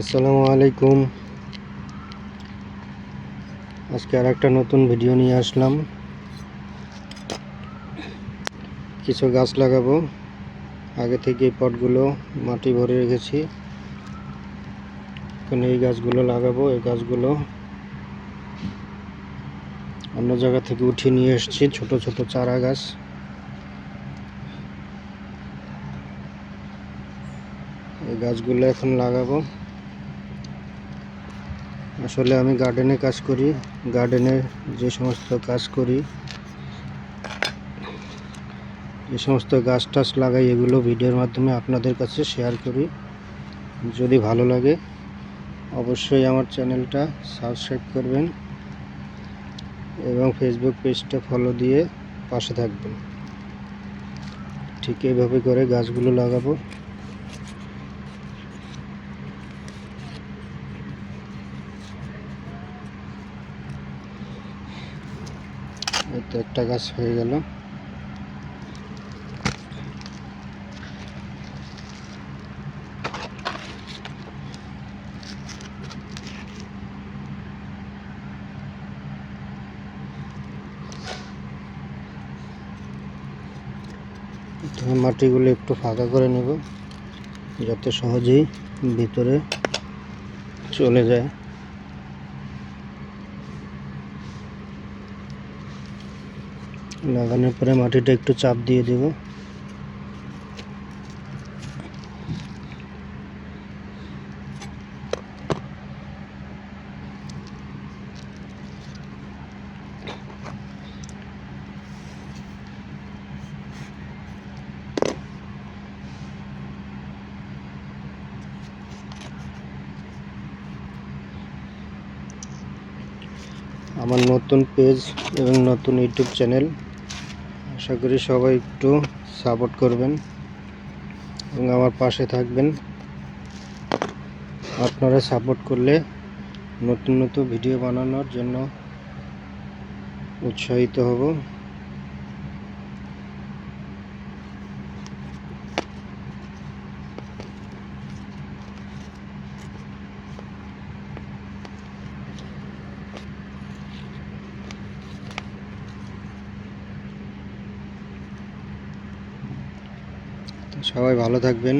আসসালামু আলাইকুম। আজকে আর একটা নতুন ভিডিও নিয়ে আসলাম। কিছু গাছ লাগাবো। আগে থেকে এই পটগুলো মাটি ভরে রেখেছি। এখন এই গাছগুলো লাগাবো। এই গাছগুলো অন্য জায়গা থেকে উঠিয়ে নিয়ে এসেছি, ছোট ছোট চারা গাছ। এই গাছগুলো এখন লাগাবো। আসলে আমি গার্ডেনে কাজ করি। গার্ডেনে যে সমস্ত কাজ করি, যে সমস্ত গাছ টাছ লাগাই, এগুলো ভিডিওর মাধ্যমে আপনাদের কাছে শেয়ার করি। যদি ভালো লাগে অবশ্যই আমার চ্যানেলটা সাবস্ক্রাইব করবেন এবং ফেসবুক পেজটা ফলো দিয়ে পাশে থাকবেন। ঠিক এইভাবে করে গাছগুলো লাগাবো। এই তো একটা গাছ হয়ে গেল। মাটিগুলো একটু ফাঁকা করে নেব যাতে সহজেই ভিতরে চলে যায়। লাগানোর পরে মাটিটা একটু চাপ দিয়ে দেব। আমার নতুন পেজ এবং নতুন ইউটিউব চ্যানেল, আশা করি সবাই একটু সাপোর্ট করবেন এবং আমার পাশে থাকবেন। আপনারা সাপোর্ট করলে নতুন নতুন ভিডিও বানানোর জন্য উৎসাহিত হব। সবাই ভালো থাকবেন।